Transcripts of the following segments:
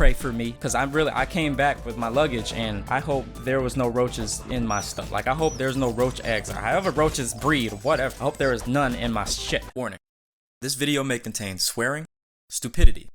pray for me, because I came back with my luggage and I hope there was no roaches in my stuff. Like, I hope there's no roach eggs or however roaches breed, whatever. I hope there is none in my shit. Warning. This video may contain swearing, stupidity,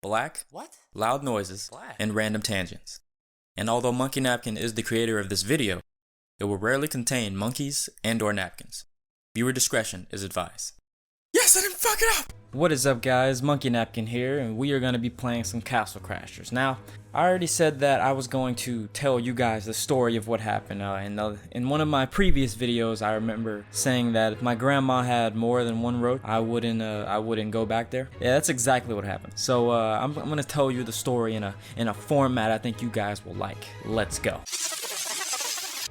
black, loud noises, and random tangents. And although Monkey Napkin is the creator of this video, it will rarely contain monkeys and/or napkins. Viewer discretion is advised. Yes, I didn't fuck it up! What is up, guys? Monkey Napkin here, and we are going to be playing some Castle Crashers. Now, I already said that I was going to tell you guys the story of what happened. In one of my previous videos, I remember saying that if my grandma had more than one roach, I wouldn't go back there. Yeah, that's exactly what happened. So I'm going to tell you the story in a format I think you guys will like. Let's go.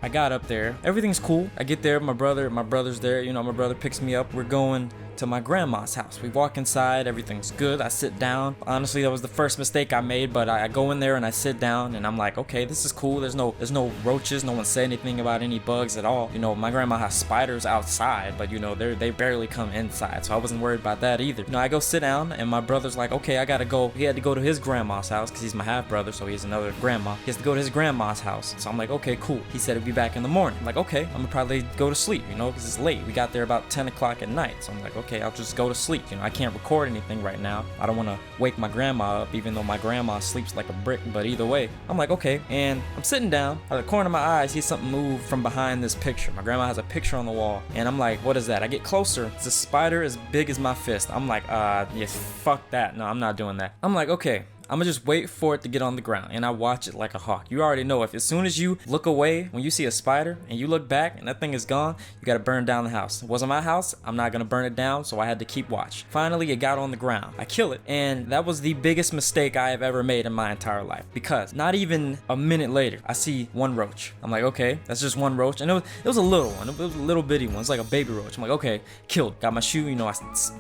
I got up there, everything's cool. I get there, my brother's there, you know, my brother picks me up. We're going to my grandma's house. We walk inside, everything's good. I sit down. Honestly, that was the first mistake I made, but I go in there and I sit down and I'm like, okay, this is cool. There's no roaches. No one said anything about any bugs at all. You know, my grandma has spiders outside, but you know, they barely come inside. So I wasn't worried about that either. You know, I go sit down and my brother's like, okay, I gotta go. He had to go to his grandma's house because he's my half brother, so he has another grandma. He has to go to his grandma's house. So I'm like, okay, cool. He said he'd be back in the morning. I'm like, okay, I'm gonna probably go to sleep, you know, because it's late. We got there about 10 o'clock at night. So I'm like, okay, I'll just go to sleep. You know, I can't record anything right now. I don't want to wake my grandma up, even though my grandma sleeps like a brick. But either way, I'm like, okay. And I'm sitting down. Out of the corner of my eye, I see something move from behind this picture. My grandma has a picture on the wall. And I'm like, what is that? I get closer. It's a spider as big as my fist. I'm like, yeah, fuck that. No, I'm not doing that. I'm like, okay, I'm gonna just wait for it to get on the ground, and I watch it like a hawk. You already know, if as soon as you look away when you see a spider and you look back and that thing is gone, you gotta burn down the house. It wasn't my house, I'm not gonna burn it down, so I had to keep watch. Finally, it got on the ground. I kill it, and that was the biggest mistake I have ever made in my entire life, because not even a minute later, I see one roach. I'm like, okay, that's just one roach, and it was a little one. It was a little bitty one. It's like a baby roach. I'm like, okay, killed. Got my shoe, you know, I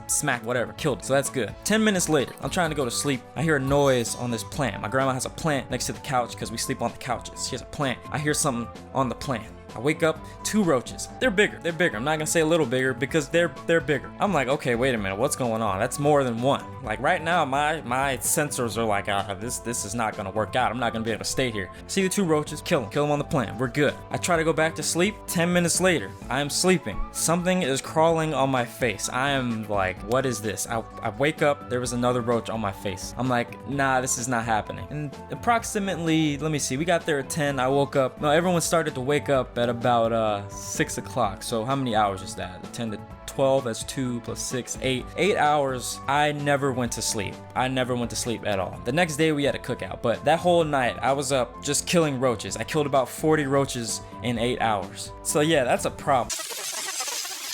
smacked whatever, killed it, so that's good. 10 minutes later, I'm trying to go to sleep. I hear a noise on this plant. My grandma has a plant next to the couch because we sleep on the couches. She has a plant. I hear something on the plant. I wake up, 2 roaches. They're bigger. I'm not gonna say a little bigger because they're bigger. I'm like, okay, wait a minute, what's going on? That's more than one. Like right now, my sensors are like, this is not gonna work out. I'm not gonna be able to stay here. See the 2 roaches, kill them on the plant. We're good. I try to go back to sleep. 10 minutes later, I am sleeping. Something is crawling on my face. I am like, what is this? I wake up, there was another roach on my face. I'm like, nah, this is not happening. And approximately, let me see, we got there at 10. I woke up. No, everyone started to wake up at about 6 o'clock. So how many hours is that? 10 to 12, that's 2 plus 6, 8. 8 hours. I never went to sleep. I never went to sleep at all. The next day we had a cookout, but that whole night I was up just killing roaches. I killed about 40 roaches in 8 hours. So yeah, that's a problem.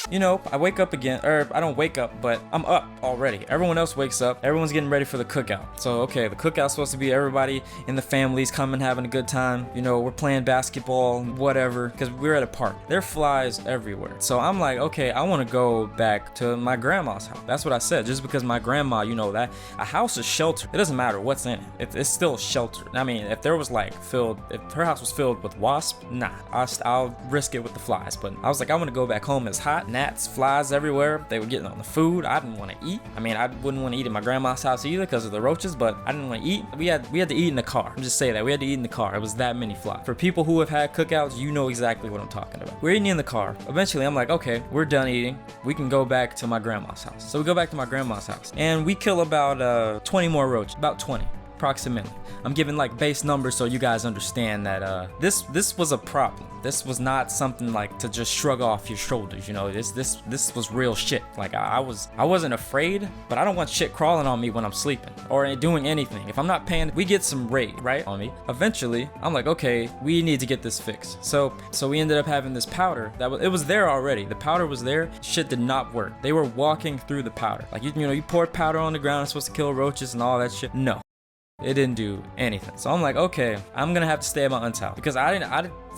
You know, I wake up again, or I don't wake up, but I'm up already. Everyone else wakes up. Everyone's getting ready for the cookout. So, okay, the cookout's supposed to be everybody in the families coming, having a good time. You know, we're playing basketball, whatever, because we're at a park. There are flies everywhere. So I'm like, okay, I want to go back to my grandma's house. That's what I said, just because my grandma, you know, that a house is sheltered. It doesn't matter what's in it. It's still sheltered. I mean, if there was like if her house was filled with wasps, nah, I'll risk it with the flies. But I was like, I want to go back home. It's hot. Gnats, flies everywhere. They were getting on the food. I didn't want to eat. I mean, I wouldn't want to eat at my grandma's house either because of the roaches, but I didn't want to eat. We had to eat in the car. I'm just saying that we had to eat in the car. It was that many flies. For people who have had cookouts, you know exactly what I'm talking about. We're eating in the car. Eventually, I'm like, okay, we're done eating. We can go back to my grandma's house. So we go back to my grandma's house, and we kill about 20 more roaches. About 20. Approximately. I'm giving like base numbers so you guys understand that this was a problem. This was not something like to just shrug off your shoulders, you know. This was real shit. Like I wasn't afraid, but I don't want shit crawling on me when I'm sleeping or doing anything. If I'm not paying, we get some raid, right, on me. Eventually, I'm like, okay, we need to get this fixed. So we ended up having this powder it was there already. The powder was there. Shit did not work. They were walking through the powder. Like you know, you pour powder on the ground, it's supposed to kill roaches and all that shit. No. It didn't do anything. So I'm like, okay, I'm gonna have to stay at my aunt's house because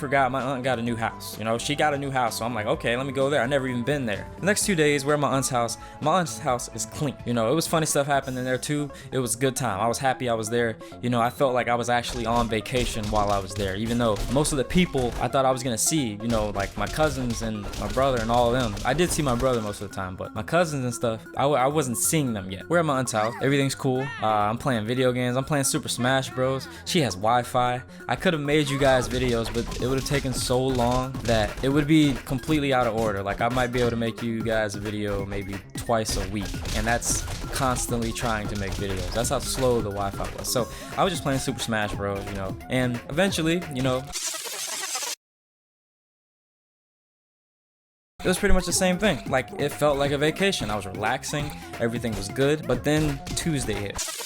forgot my aunt got a new house. You know, she got a new house, so I'm like, okay, let me go there. I never even been there. The next 2 days, we're at my aunt's house. My aunt's house is clean. You know, it was funny stuff happening there too. It was a good time. I was happy I was there. You know, I felt like I was actually on vacation while I was there, even though most of the people I thought I was gonna see, you know, like my cousins and my brother and all of them. I did see my brother most of the time, but my cousins and stuff, I wasn't seeing them yet. We're at my aunt's house. Everything's cool. I'm playing video games. I'm playing Super Smash Bros. She has Wi-Fi. I could have made you guys videos, but it would have taken so long that it would be completely out of order. Like I might be able to make you guys a video maybe twice a week, and that's constantly trying to make videos. That's how slow the Wi-Fi was. So I was just playing Super Smash Bros, you know, and eventually, you know, it was pretty much the same thing. Like, it felt like a vacation. I was relaxing, everything was good, but then Tuesday hit.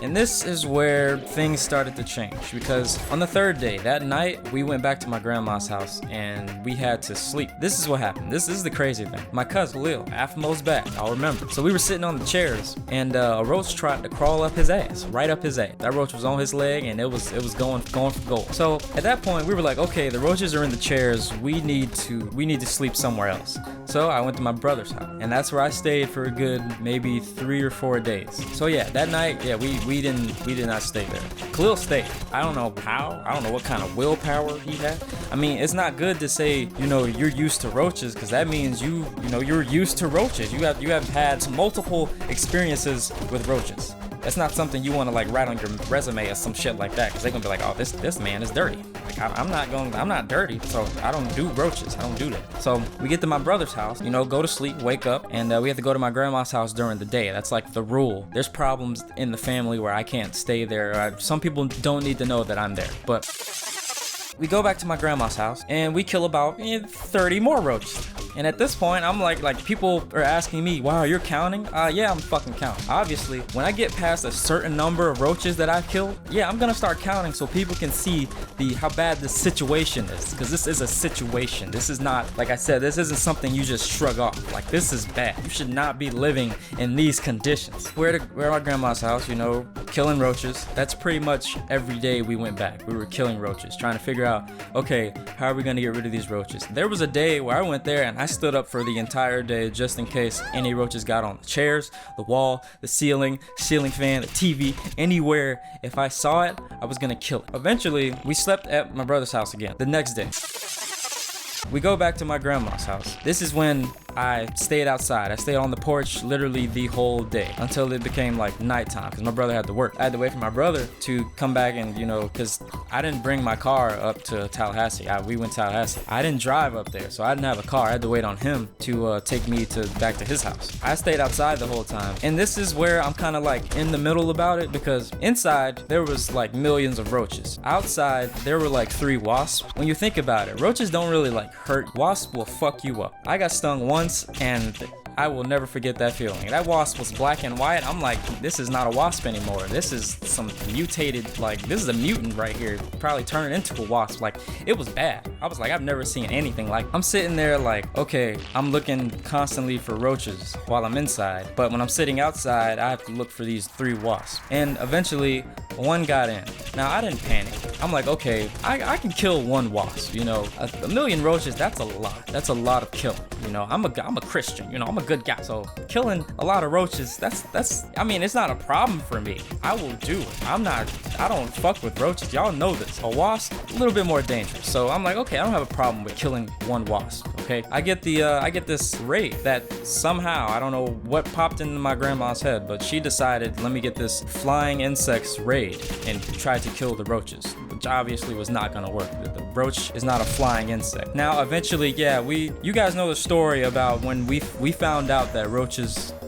And this is where things started to change, because on the third day, that night, we went back to my grandma's house and we had to sleep. This is what happened. This is the crazy thing. My cousin Lil, half most back, I'll remember. So we were sitting on the chairs and a roach tried to crawl up his ass, right up his ass. That roach was on his leg and it was going for gold. So at that point, we were like, okay, the roaches are in the chairs. We need to sleep somewhere else. So I went to my brother's house, and that's where I stayed for a good maybe 3 or 4 days. So yeah, that night, yeah, we did not stay there. Khalil stayed. I don't know how. I don't know what kind of willpower he had. I mean, it's not good to say, you know, you're used to roaches, because that means you know you're used to roaches. You have had multiple experiences with roaches. That's not something you want to like write on your resume or some shit like that, because they're gonna be like, oh, this man is dirty. Like I'm not dirty, so I don't do roaches. I don't do that. So we get to my brother's house, you know, go to sleep, wake up, and we have to go to my grandma's house during the day. That's like the rule. There's problems in the family where I can't stay there. Some people don't need to know that I'm there, but we go back to my grandma's house and we kill about 30 more roaches. And at this point, I'm like people are asking me, wow, you're counting? Yeah, I'm fucking counting. Obviously, when I get past a certain number of roaches that I've killed, yeah, I'm gonna start counting so people can see how bad the situation is. Because this is a situation. This is not, like I said, this isn't something you just shrug off. Like, this is bad. You should not be living in these conditions. We're at my grandma's house, you know, killing roaches. That's pretty much every day we went back. We were killing roaches, trying to figure out, okay, how are we gonna get rid of these roaches? There was a day where I went there and I stood up for the entire day just in case any roaches got on the chairs, the wall, the ceiling fan, the TV, anywhere. If I saw it, I was gonna kill it. Eventually, we slept at my brother's house again the next day. We go back to my grandma's house. This is when I stayed outside. I stayed on the porch literally the whole day until it became like nighttime because my brother had to work. I had to wait for my brother to come back and, you know, because I didn't bring my car up to Tallahassee. We went to Tallahassee. I didn't drive up there, so I didn't have a car. I had to wait on him to take me back to his house. I stayed outside the whole time. And this is where I'm kind of like in the middle about it, because inside there was like millions of roaches. Outside there were like 3 wasps. When you think about it, roaches don't really like hurt. Wasps will fuck you up. I got stung once and I will never forget that feeling. That wasp was black and white. I'm like, this is not a wasp anymore. This is some mutated, like, this is a mutant right here. Probably turned into a wasp. Like, it was bad. I was like, I've never seen anything like. I'm sitting there like, okay, I'm looking constantly for roaches while I'm inside. But when I'm sitting outside, I have to look for these 3 wasps. And eventually, one got in. Now, I didn't panic. I'm like, okay, I can kill 1 wasp, you know. A million roaches, that's a lot. That's a lot of killing, you know. I'm a Christian, you know. I'm a good guy. So killing a lot of roaches, that's I mean, it's not a problem for me. I will do it. I don't fuck with roaches. Y'all know this. A wasp, a little bit more dangerous. So I'm like, okay, I don't have a problem with killing 1 wasp. Okay, I get this raid that somehow, I don't know what popped into my grandma's head, but she decided, let me get this flying insects raid and tried to kill the roaches, which obviously was not gonna work. The roach is not a flying insect. Now, eventually, yeah, you guys know the story about when we found out that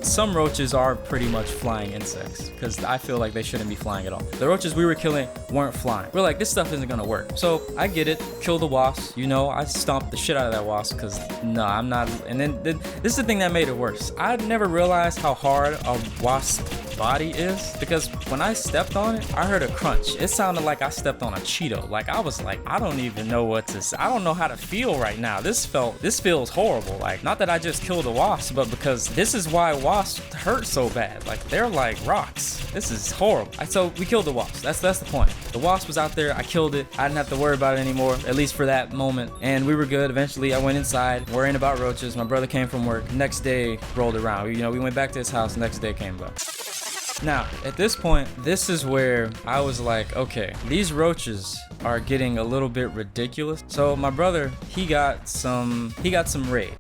some roaches are pretty much flying insects, because I feel like they shouldn't be flying at all. The roaches we were killing weren't flying. We're like, this stuff isn't gonna work. So I get it, kill the wasp, you know, I stomped the shit out of that wasp, because no, I'm not. And then this is the thing that made it worse. I never realized how hard a wasp body is, because when I stepped on it, I heard a crunch. It sounded like I stepped on a Cheeto. Like, I was like, I don't even know what to say. I don't know how to feel right now. This feels horrible. Like, not that I just killed a wasp, but because this is why wasps hurt so bad. Like, they're like rocks. This is horrible. So we killed the wasp. That's the point. The wasp was out there. I killed it. I didn't have to worry about it anymore, at least for that moment. And we were good. Eventually, I went inside, worrying about roaches. My brother came from work. Next day rolled around. You know, we went back to his house. Next day came back. Now, at this point, this is where I was like, okay, these roaches are getting a little bit ridiculous. So my brother, he got some raid.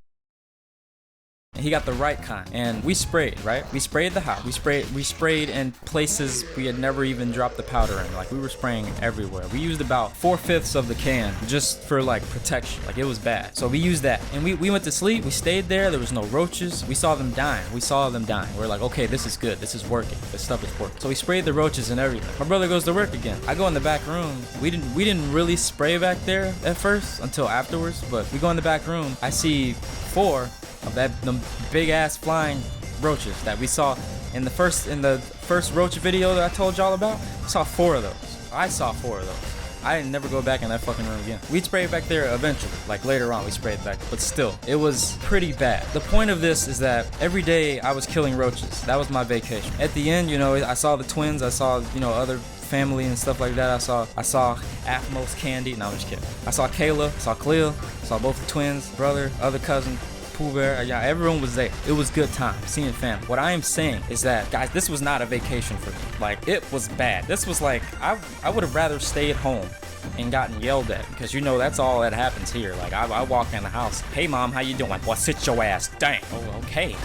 He got the right kind, and we sprayed, right? We sprayed the house. We sprayed in places we had never even dropped the powder in. Like, we were spraying everywhere. We used about 4/5 of the can just for like protection. Like, it was bad. So we used that, and we went to sleep. We stayed there. There was no roaches. We saw them dying. We're like, okay, this is good. This is working. This stuff is working. So we sprayed the roaches and everything. My brother goes to work again. I go in the back room. We didn't really spray back there at first until afterwards, but we go in the back room. I see 4 of them big ass flying roaches that we saw in the first roach video that I told y'all about. I saw 4 of those. I saw 4 of those. I didn't never go back in that fucking room again. We'd spray back there eventually, like later on we sprayed back, but still, it was pretty bad. The point of this is that every day I was killing roaches. That was my vacation. At the end, you know, I saw the twins, I saw, you know, other family and stuff like that. I saw Athmos, Candy. No, I'm just kidding. I saw Kayla, saw Cleo, saw both the twins, brother, other cousin, Pooh Bear. Yeah, everyone was there. It was good time seeing family. What I am saying is that, guys, this was not a vacation for me. Like, it was bad. This was like, I would have rather stayed home and gotten yelled at, because you know that's all that happens here. Like, I walk in the house, hey mom, how you doing? Like, well, sit your ass down. Oh, okay.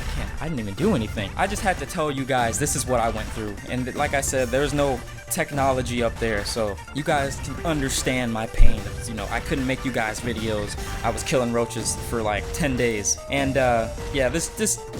I didn't even do anything. I just had to tell you guys this is what I went through, and like I said, there's no technology up there, so you guys can understand my pain. You know, I couldn't make you guys videos. I was killing roaches for like 10 days, and yeah, this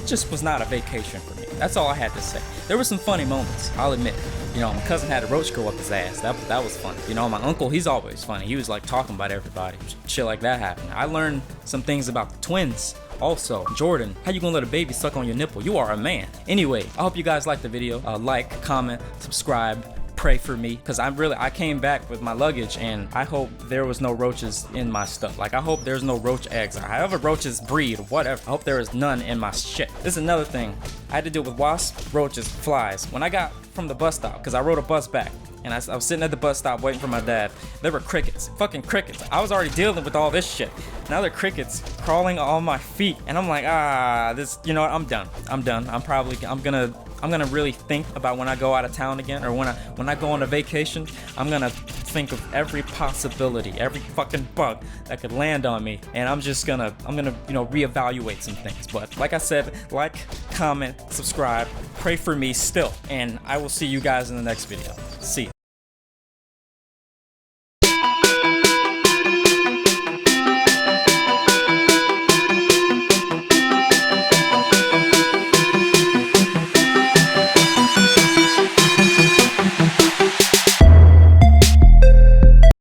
just was not a vacation for me. That's all I had to say. There were some funny moments, I'll admit. You know, my cousin had a roach go up his ass. That was funny. You know, my uncle, he's always funny. He was like talking about everybody. Shit like that happened. I learned some things about the twins. Also, Jordan, how you gonna let a baby suck on your nipple? You are a man. Anyway, I hope you guys liked the video. Like, comment, subscribe, pray for me, because I came back with my luggage, and I hope there was no roaches in my stuff. Like, I hope there's no roach eggs, or however roaches breed, or whatever. I hope there is none in my shit. This is another thing. I had to deal with wasps, roaches, flies. When I got from the bus stop, because I rode a bus back, and I was sitting at the bus stop waiting for my dad, there were crickets, fucking crickets. I was already dealing with all this shit. Now there are crickets crawling on my feet, and I'm like, this, you know what, I'm done. I'm gonna really think about when I go out of town again, or when I go on a vacation. I'm gonna think of every possibility, every fucking bug that could land on me, and I'm gonna you know, reevaluate some things. But like I said, like, comment, subscribe, pray for me still, and I will see you guys in the next video. See ya.